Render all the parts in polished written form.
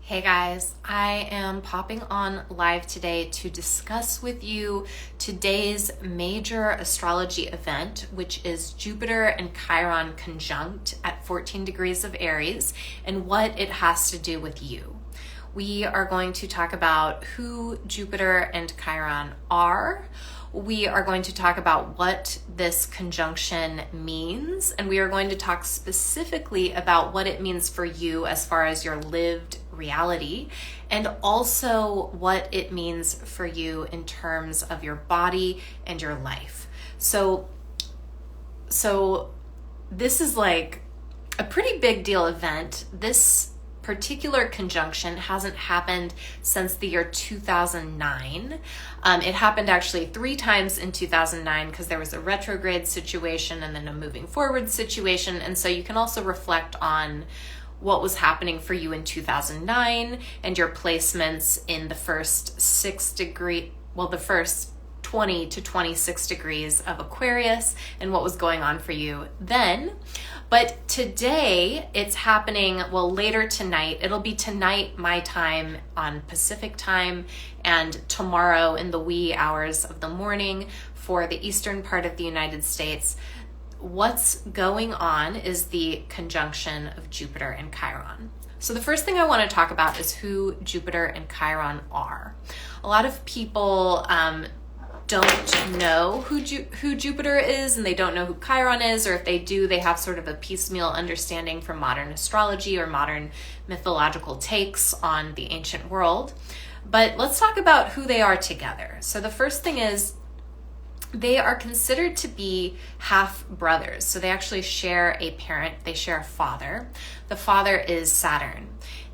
Hey guys, I am popping on live today to discuss with you today's major astrology event, which is Jupiter and Chiron conjunct at 14 degrees of Aries and what it has to do with you. We are going to talk about who Jupiter and Chiron are. We are going to talk about what this conjunction means, and we are going to talk specifically about what it means for you as far as your lived reality, and also what it means for you in terms of your body and your life. So this is like a pretty big deal event. This particular conjunction hasn't happened since the year 2009. It happened actually 3 times in 2009 because there was a retrograde situation and then a moving forward situation. And so you can also reflect on what was happening for you in 2009 and your placements in the first 20 to 26 degrees of Aquarius and what was going on for you then. But today it's happening, later tonight. It'll be tonight my time on Pacific time and tomorrow in the wee hours of the morning for the eastern part of the United States. What's going on is the conjunction of Jupiter and Chiron. So the first thing I want to talk about is who Jupiter and Chiron are. A lot of people don't know who Jupiter is, and they don't know who Chiron is, or if they do, they have sort of a piecemeal understanding from modern astrology or modern mythological takes on the ancient world. But let's talk about who they are together. So the first thing is they are considered to be half brothers. So they actually share a parent, they share a father. The father is Saturn.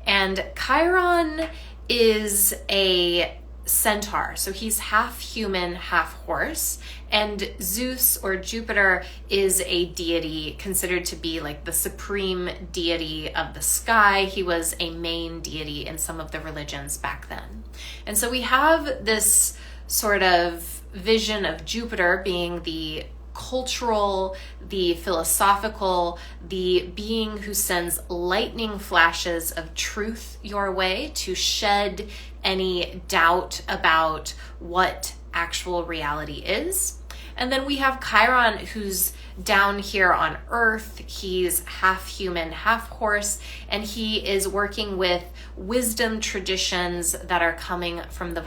And Chiron is a centaur, so he's half human, half horse, and Zeus or Jupiter is a deity considered to be like the supreme deity of the sky. He was a main deity in some of the religions back then. And so we have this sort of vision of Jupiter being the cultural, the philosophical, the being who sends lightning flashes of truth your way to shed any doubt about what actual reality is. And then we have Chiron, who's down here on Earth. He's half human, half horse, and he is working with wisdom traditions that are coming from the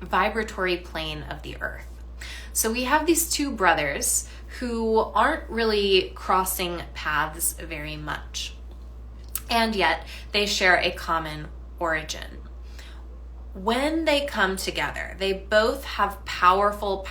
vibratory plane of the Earth. So we have these two brothers who aren't really crossing paths very much, and yet they share a common origin. When they come together, they both have powerful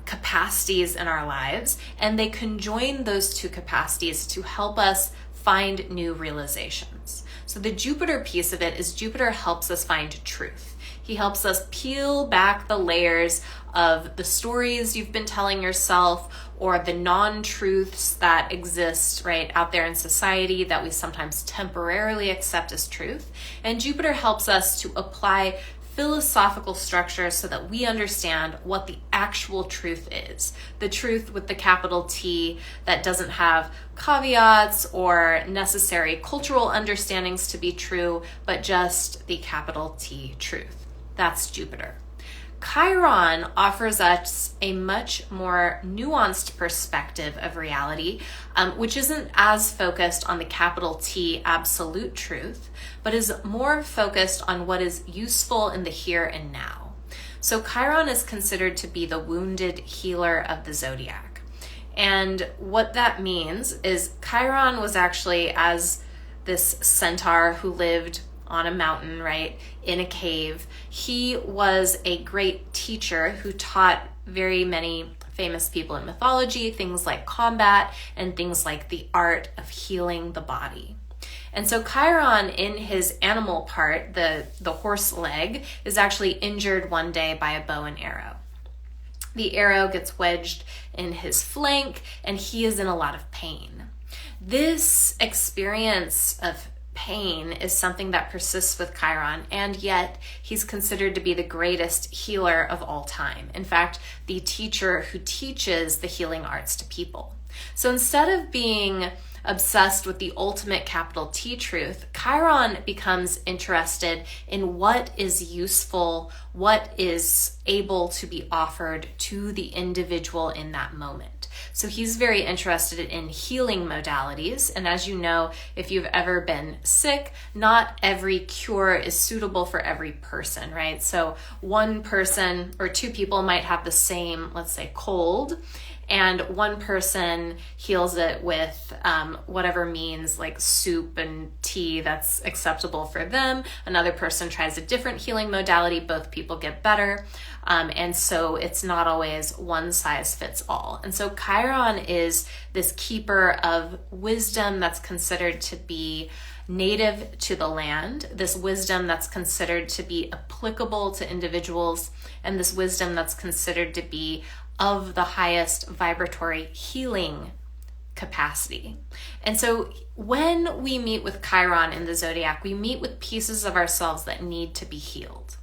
capacities in our lives, and they conjoin those two capacities to help us find new realizations. So the Jupiter piece of it is Jupiter helps us find truth. He helps us peel back the layers of the stories you've been telling yourself or the non-truths that exist right out there in society that we sometimes temporarily accept as truth. And Jupiter helps us to apply philosophical structures so that we understand what the actual truth is. The truth with the capital T that doesn't have caveats or necessary cultural understandings to be true, but just the capital T truth. That's Jupiter. Chiron offers us a much more nuanced perspective of reality, which isn't as focused on the capital T absolute truth, but is more focused on what is useful in the here and now. So Chiron is considered to be the wounded healer of the zodiac. And what that means is Chiron was actually, as this centaur who lived on a mountain, right, in a cave, he was a great teacher who taught very many famous people in mythology things like combat and things like the art of healing the body. And so Chiron, in his animal part, the horse leg, is actually injured one day by a bow and arrow. The arrow gets wedged in his flank and he is in a lot of pain. This experience of pain is something that persists with Chiron, and yet he's considered to be the greatest healer of all time. In fact, the teacher who teaches the healing arts to people. So instead of being obsessed with the ultimate capital T truth, Chiron becomes interested in what is useful, what is able to be offered to the individual in that moment. So he's very interested in healing modalities. And as you know, if you've ever been sick, not every cure is suitable for every person, right? So one person or two people might have the same, let's say, cold, and one person heals it with whatever means, like soup and tea that's acceptable for them. Another person tries a different healing modality. Both people get better. And so it's not always one size fits all. And so Chiron is this keeper of wisdom that's considered to be native to the land, this wisdom that's considered to be applicable to individuals, and this wisdom that's considered to be of the highest vibratory healing capacity. And so when we meet with Chiron in the zodiac, we meet with pieces of ourselves that need to be healed.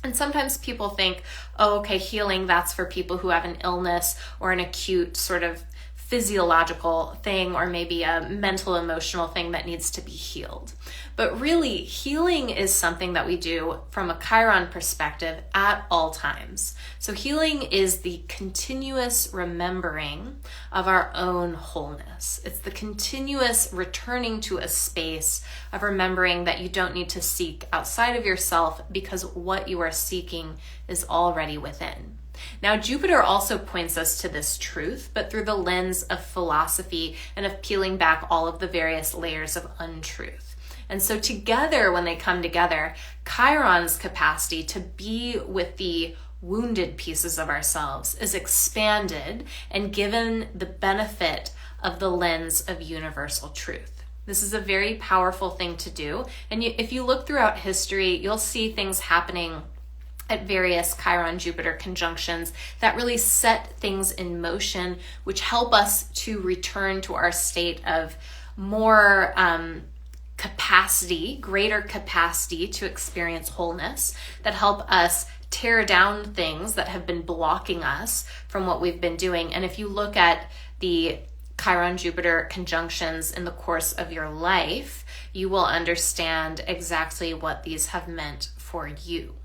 And sometimes people think, oh, okay, healing, that's for people who have an illness or an acute sort of physiological thing, or maybe a mental, emotional thing that needs to be healed. But really, healing is something that we do from a Chiron perspective at all times. So healing is the continuous remembering of our own wholeness. It's the continuous returning to a space of remembering that you don't need to seek outside of yourself, because what you are seeking is already within. Now, Jupiter also points us to this truth, but through the lens of philosophy and of peeling back all of the various layers of untruth. And so together, when they come together, Chiron's capacity to be with the wounded pieces of ourselves is expanded and given the benefit of the lens of universal truth. This is a very powerful thing to do. And if you look throughout history, you'll see things happening at various Chiron-Jupiter conjunctions that really set things in motion, which help us to return to our state of more capacity, greater capacity to experience wholeness, that help us tear down things that have been blocking us from what we've been doing. And if you look at the Chiron-Jupiter conjunctions in the course of your life, you will understand exactly what these have meant for you.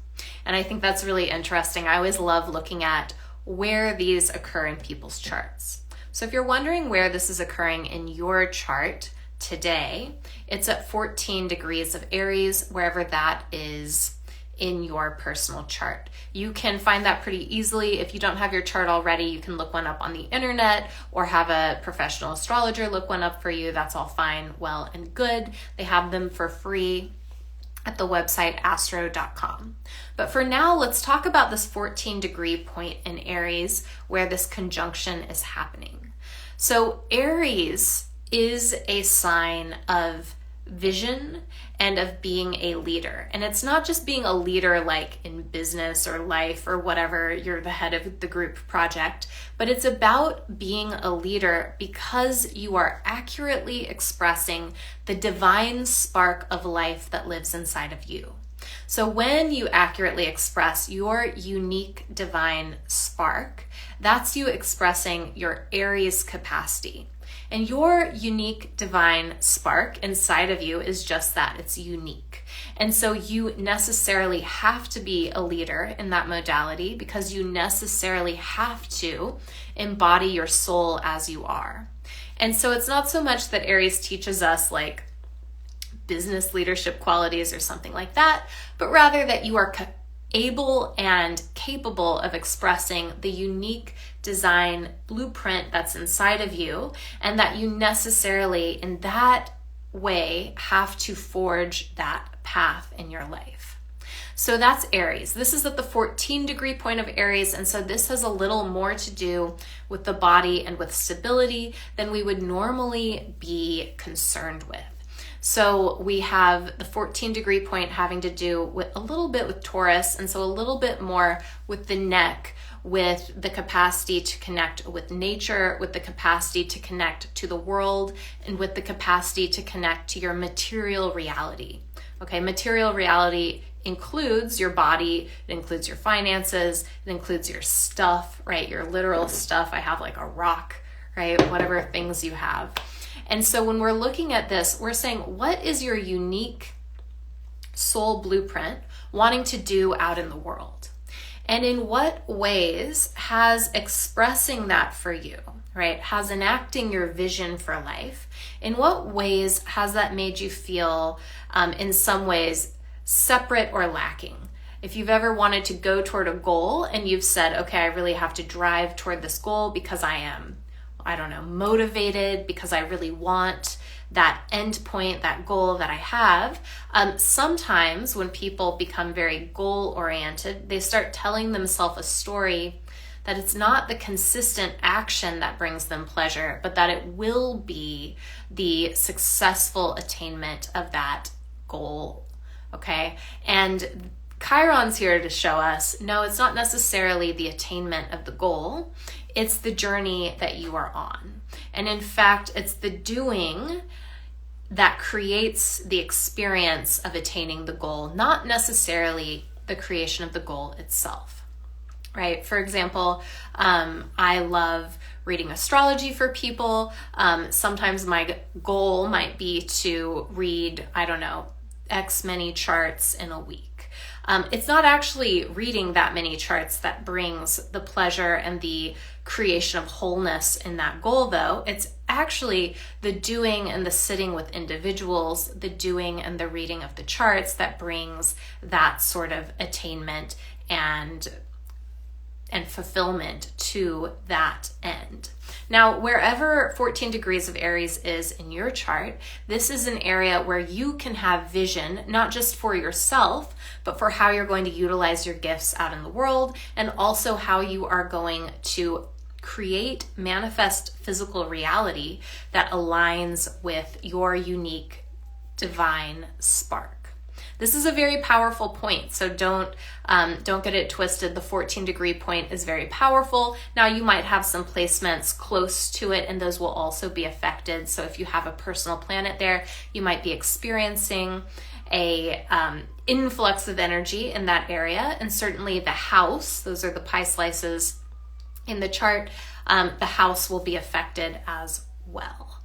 And I think that's really interesting. I always love looking at where these occur in people's charts. So if you're wondering where this is occurring in your chart today, it's at 14 degrees of Aries, wherever that is in your personal chart. You can find that pretty easily. If you don't have your chart already, you can look one up on the internet or have a professional astrologer look one up for you. That's all fine, well, and good. They have them for free at the website astro.com. But for now, let's talk about this 14-degree point in Aries where this conjunction is happening. So Aries is a sign of vision and of being a leader. And it's not just being a leader like in business or life or whatever, you're the head of the group project, but it's about being a leader because you are accurately expressing the divine spark of life that lives inside of you. So when you accurately express your unique divine spark, that's you expressing your Aries capacity. And your unique divine spark inside of you is just that, it's unique. And so you necessarily have to be a leader in that modality because you necessarily have to embody your soul as you are. And so it's not so much that Aries teaches us like business leadership qualities or something like that, but rather that you are able and capable of expressing the unique design blueprint that's inside of you, and that you necessarily in that way have to forge that path in your life. So that's Aries. This is at the 14-degree point of Aries, and so this has a little more to do with the body and with stability than we would normally be concerned with. So we have the 14-degree point having to do with a little bit with Taurus, and so a little bit more with the neck, with the capacity to connect with nature, with the capacity to connect to the world, and with the capacity to connect to your material reality. Okay, material reality includes your body, it includes your finances, it includes your stuff, right? Your literal stuff. I have like a rock, right? Whatever things you have. And so when we're looking at this, we're saying, what is your unique soul blueprint wanting to do out in the world? And in what ways has expressing that for you, right, has enacting your vision for life, in what ways has that made you feel in some ways separate or lacking? If you've ever wanted to go toward a goal and you've said, okay, I really have to drive toward this goal because I am, I don't know, motivated, because I really want that end point, that goal that I have. Sometimes when people become very goal oriented, they start telling themselves a story that it's not the consistent action that brings them pleasure, but that it will be the successful attainment of that goal. Okay. And Chiron's here to show us, no, it's not necessarily the attainment of the goal. It's the journey that you are on. And in fact, it's the doing that creates the experience of attaining the goal, not necessarily the creation of the goal itself, right? For example, I love reading astrology for people. Sometimes my goal might be to read, I don't know, X many charts in a week. It's not actually reading that many charts that brings the pleasure and the creation of wholeness in that goal, though. It's actually the doing and the sitting with individuals, the doing and the reading of the charts that brings that sort of attainment and fulfillment to that end. Now, wherever 14 degrees of Aries is in your chart, this is an area where you can have vision, not just for yourself, but for how you're going to utilize your gifts out in the world, and also how you are going to create, manifest physical reality that aligns with your unique divine spark. This is a very powerful point, so don't get it twisted. The 14-degree point is very powerful. Now, you might have some placements close to it, and those will also be affected. So if you have a personal planet there, you might be experiencing a influx of energy in that area. And certainly the house, those are the pie slices in the chart, the house will be affected as well.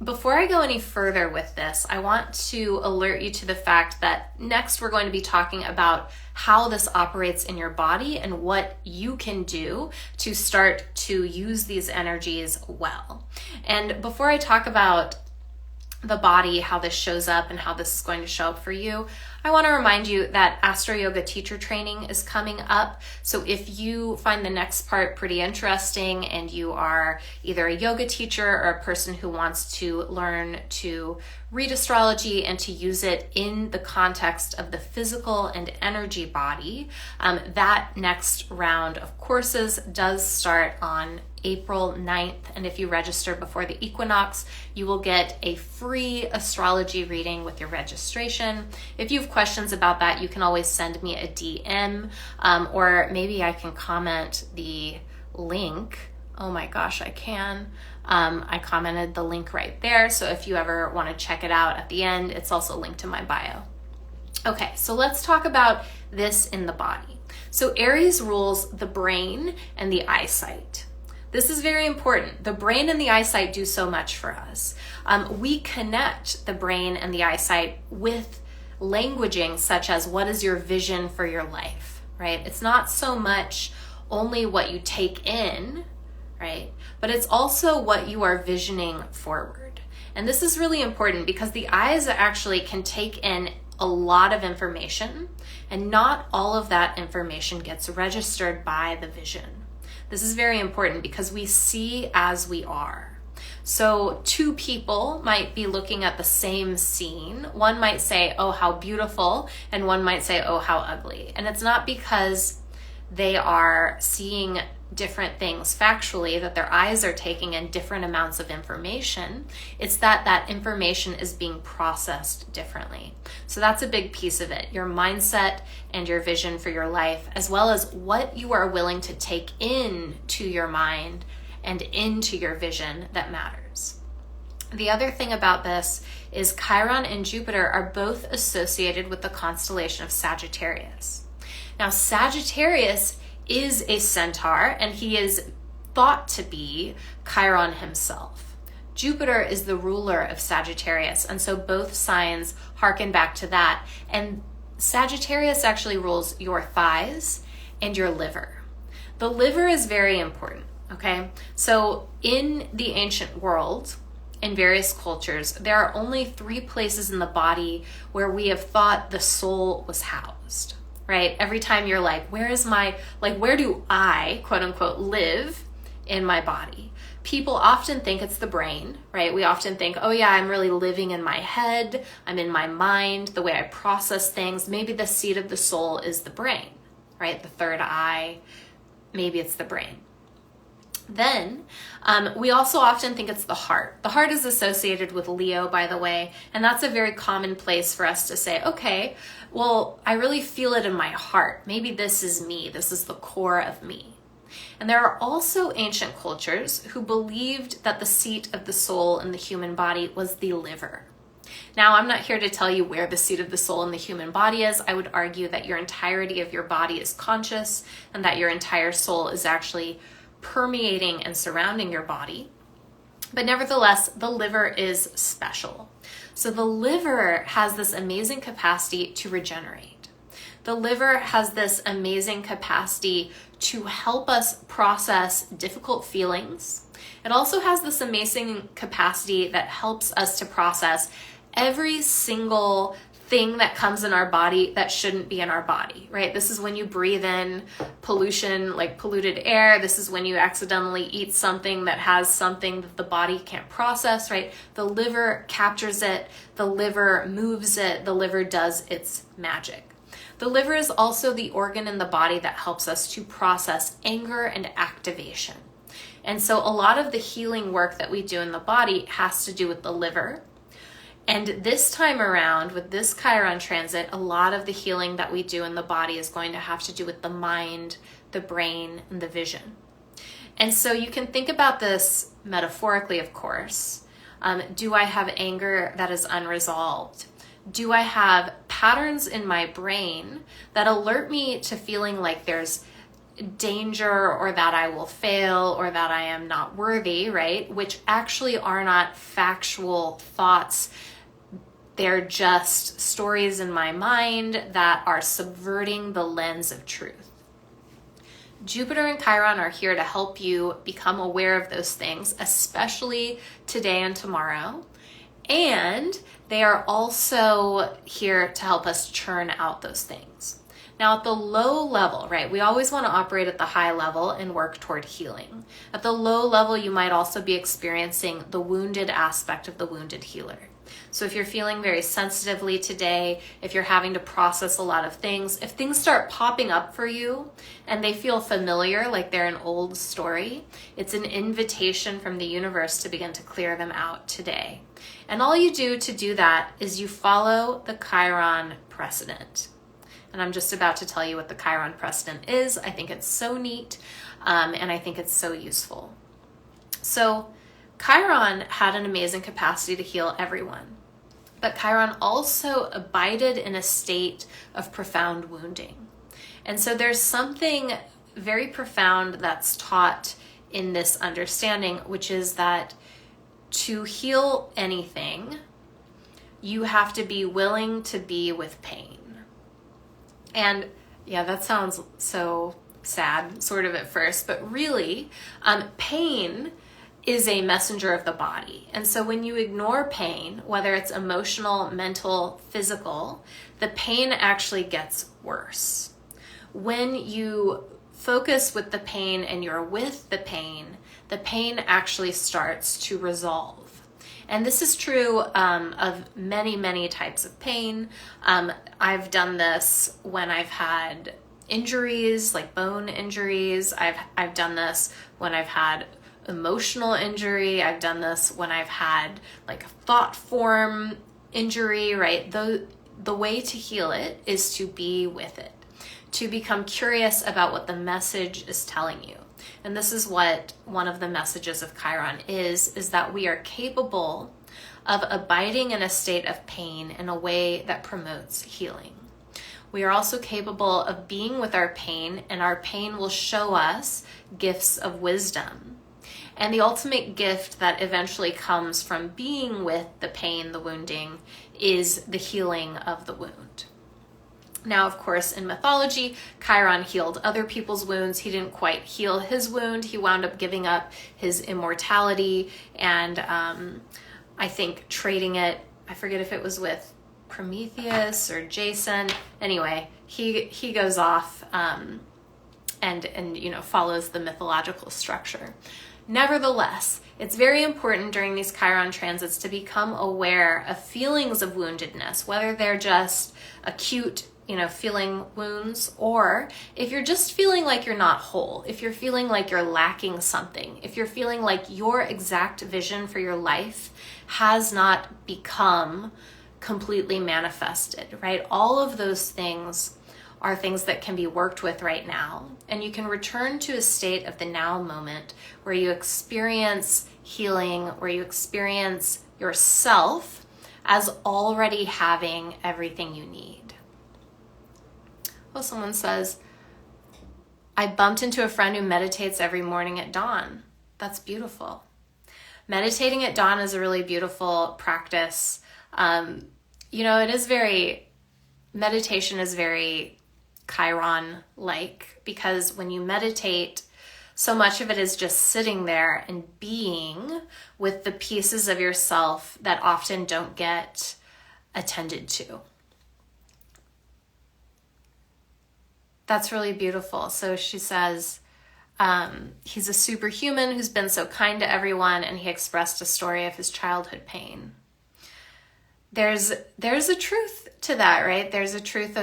Before I go any further with this, I want to alert you to the fact that next we're going to be talking about how this operates in your body and what you can do to start to use these energies well. And before I talk about the body, how this shows up and how this is going to show up for you, I want to remind you that Astro Yoga teacher training is coming up. So if you find the next part pretty interesting and you are either a yoga teacher or a person who wants to learn to read astrology and to use it in the context of the physical and energy body, that next round of courses does start on April 9th. And if you register before the equinox, you will get a free astrology reading with your registration. If you have questions about that, you can always send me a DM, or maybe I can comment the link. Oh my gosh, I can. I commented the link right there. So if you ever want to check it out at the end, it's also linked in my bio. Okay, so let's talk about this in the body. So Aries rules the brain and the eyesight. This is very important. The brain and the eyesight do so much for us. We connect the brain and the eyesight with languaging such as, what is your vision for your life, right? It's not so much only what you take in, right? But it's also what you are visioning forward. And this is really important because the eyes actually can take in a lot of information, and not all of that information gets registered by the vision. This is very important because we see as we are. So two people might be looking at the same scene. One might say, oh, how beautiful, and one might say, oh, how ugly. And it's not because they are seeing different things factually, that their eyes are taking in different amounts of information. It's that that information is being processed differently. So that's a big piece of it, your mindset and your vision for your life, as well as what you are willing to take into your mind and into your vision that matters. The other thing about this is Chiron and Jupiter are both associated with the constellation of Sagittarius. Now, Sagittarius is a centaur, and he is thought to be Chiron himself. Jupiter is the ruler of Sagittarius, and so both signs harken back to that. And Sagittarius actually rules your thighs and your liver. The liver is very important, okay? So in the ancient world, in various cultures, there are only 3 places in the body where we have thought the soul was housed, right? Every time you're like, where do I, quote unquote, live in my body? People often think it's the brain, right? We often think, oh yeah, I'm really living in my head. I'm in my mind, the way I process things. Maybe the seat of the soul is the brain, right? The third eye, maybe it's the brain. Then we also often think it's the heart. The heart is associated with Leo, by the way, and that's a very common place for us to say, okay, well, I really feel it in my heart. Maybe this is me. This is the core of me. And there are also ancient cultures who believed that the seat of the soul in the human body was the liver. Now, I'm not here to tell you where the seat of the soul in the human body is. I would argue that your entirety of your body is conscious and that your entire soul is actually permeating and surrounding your body. But nevertheless, the liver is special. So the liver has this amazing capacity to regenerate. The liver has this amazing capacity to help us process difficult feelings. It also has this amazing capacity that helps us to process every single thing that comes in our body that shouldn't be in our body, right? This is when you breathe in pollution, like polluted air. This is when you accidentally eat something that has something that the body can't process, right? The liver captures it, the liver moves it, the liver does its magic. The liver is also the organ in the body that helps us to process anger and activation. And so a lot of the healing work that we do in the body has to do with the liver. And this time around, with this Chiron transit, a lot of the healing that we do in the body is going to have to do with the mind, the brain, and the vision. And so you can think about this metaphorically, of course. Do I have anger that is unresolved? Do I have patterns in my brain that alert me to feeling like there's danger or that I will fail or that I am not worthy, right? Which actually are not factual thoughts. They're just stories in my mind that are subverting the lens of truth. Jupiter and Chiron are here to help you become aware of those things, especially today and tomorrow. And they are also here to help us churn out those things. Now, at the low level, right, we always want to operate at the high level and work toward healing. At the low level, you might also be experiencing the wounded aspect of the wounded healer. So if you're feeling very sensitively today, if you're having to process a lot of things, if things start popping up for you and they feel familiar, like they're an old story, it's an invitation from the universe to begin to clear them out today. And all you do to do that is you follow the Chiron precedent. And I'm just about to tell you what the Chiron precedent is. I think it's so neat, and I think it's so useful. So Chiron had an amazing capacity to heal everyone, but Chiron also abided in a state of profound wounding. And so there's something very profound that's taught in this understanding, which is that to heal anything, you have to be willing to be with pain. And yeah, that sounds so sad, sort of at first, but really, pain is a messenger of the body. And so when you ignore pain, whether it's emotional, mental, physical, the pain actually gets worse. When you focus with the pain and you're with the pain actually starts to resolve. And this is true of many, many types of pain. I've done this when I've had injuries, like bone injuries. I've done this when I've had emotional injury. I've done this when I've had like thought form injury, right? The way to heal it is to be with it, to become curious about what the message is telling you. And this is what one of the messages of Chiron is that we are capable of abiding in a state of pain in a way that promotes healing. We are also capable of being with our pain, and our pain will show us gifts of wisdom. And the ultimate gift that eventually comes from being with the pain, the wounding, is the healing of the wound. Now, of course, in mythology, Chiron healed other people's wounds. He didn't quite heal his wound. He wound up giving up his immortality and I think trading it, I forget if it was with Prometheus or Jason. Anyway, he goes off and follows the mythological structure. Nevertheless, it's very important during these Chiron transits to become aware of feelings of woundedness, whether they're just acute, feeling wounds, or if you're just feeling like you're not whole, if you're feeling like you're lacking something, if you're feeling like your exact vision for your life has not become completely manifested, right? All of those things are things that can be worked with right now. And you can return to a state of the now moment where you experience healing, where you experience yourself as already having everything you need. Well, someone says, I bumped into a friend who meditates every morning at dawn. That's beautiful. Meditating at dawn is a really beautiful practice. Meditation is very Chiron-like, because when you meditate, so much of it is just sitting there and being with the pieces of yourself that often don't get attended to. That's really beautiful. So she says, he's a superhuman who's been so kind to everyone, and he expressed a story of his childhood pain. There's a truth to that, right? There's a truth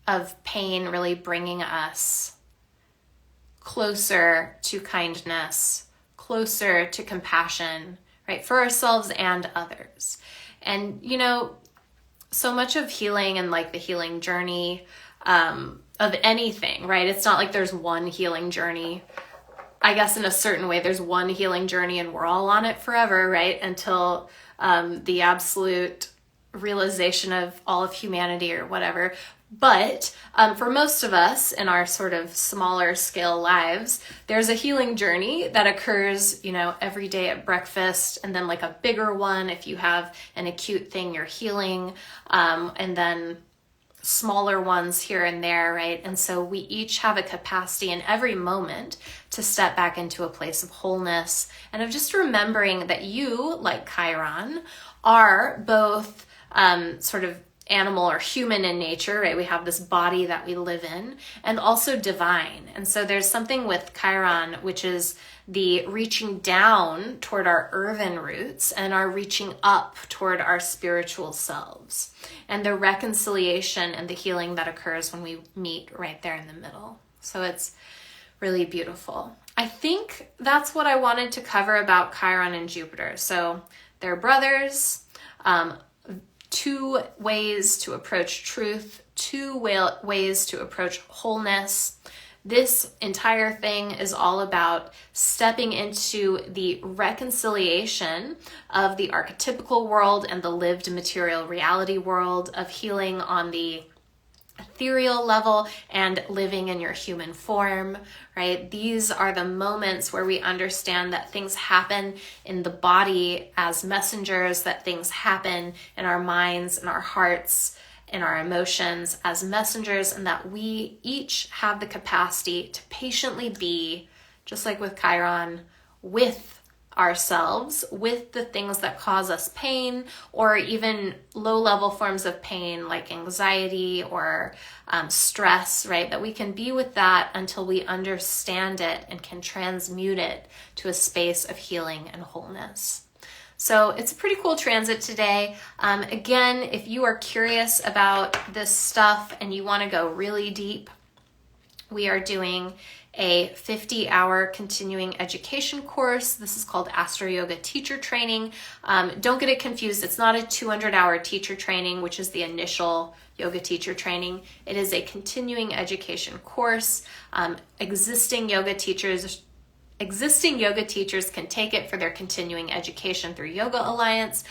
of pain really bringing us closer to kindness, closer to compassion, right? For ourselves and others. And, so much of healing and like the healing journey of anything, right? It's not like there's one healing journey. I guess in a certain way, there's one healing journey and we're all on it forever, right? Until the absolute realization of all of humanity or whatever. But for most of us in our sort of smaller scale lives, there's a healing journey that occurs, every day at breakfast, and then like a bigger one if you have an acute thing you're healing, and then smaller ones here and there, right? And so we each have a capacity in every moment to step back into a place of wholeness and of just remembering that you, like Chiron, are both sort of animal or human in nature, right? We have this body that we live in, and also divine. And so there's something with Chiron, which is the reaching down toward our earthen roots and our reaching up toward our spiritual selves, and the reconciliation and the healing that occurs when we meet right there in the middle. So it's really beautiful. I think that's what I wanted to cover about Chiron and Jupiter. So they're brothers, two ways to approach truth, two ways to approach wholeness. This entire thing is all about stepping into the reconciliation of the archetypical world and the lived material reality world, of healing on the ethereal level and living in your human form, right? These are the moments where we understand that things happen in the body as messengers, that things happen in our minds and our hearts and our emotions as messengers, and that we each have the capacity to patiently be, just like with Chiron, with ourselves, with the things that cause us pain, or even low-level forms of pain like anxiety or stress, right? That we can be with that until we understand it and can transmute it to a space of healing and wholeness. So it's a pretty cool transit today. Again, if you are curious about this stuff and you want to go really deep, we are doing a 50-hour continuing education course. This is called Astro Yoga Teacher Training. Don't get it confused. It's not a 200-hour teacher training, which is the initial yoga teacher training. It is a continuing education course. Existing yoga teachers can take it for their continuing education through Yoga Alliance,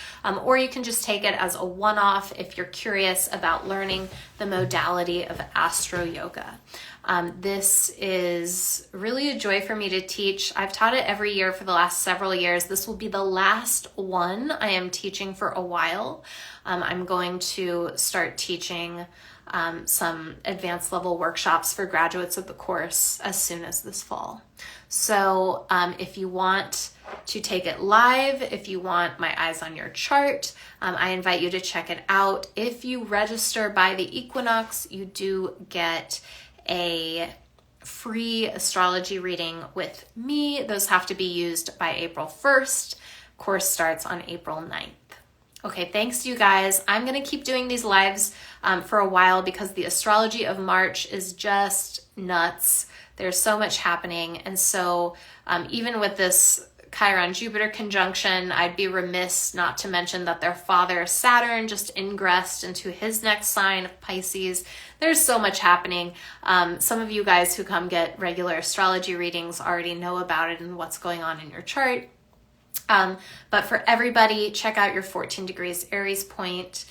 or you can just take it as a one-off if you're curious about learning the modality of Astro Yoga. This is really a joy for me to teach. I've taught it every year for the last several years. This will be the last one I am teaching for a while. I'm going to start teaching some advanced level workshops for graduates of the course as soon as this fall. So if you want to take it live, if you want my eyes on your chart, I invite you to check it out. If you register by the equinox, you do get a free astrology reading with me. Those have to be used by April 1st. Course starts on April 9th. Okay, thanks you guys. I'm going to keep doing these lives for a while because the astrology of March is just nuts. There's so much happening. And so even with this Chiron Jupiter conjunction, I'd be remiss not to mention that their father Saturn just ingressed into his next sign of Pisces. There's so much happening. Some of you guys who come get regular astrology readings already know about it and what's going on in your chart. But for everybody, check out your 14 degrees Aries point,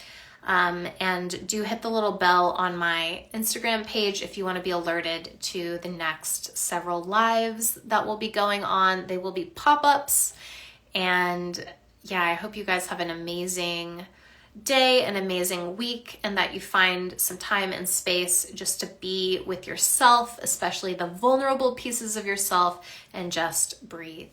and do hit the little bell on my Instagram page if you want to be alerted to the next several lives that will be going on. They will be pop-ups, and yeah, I hope you guys have an amazing day, an amazing week, and that you find some time and space just to be with yourself, especially the vulnerable pieces of yourself, and just breathe.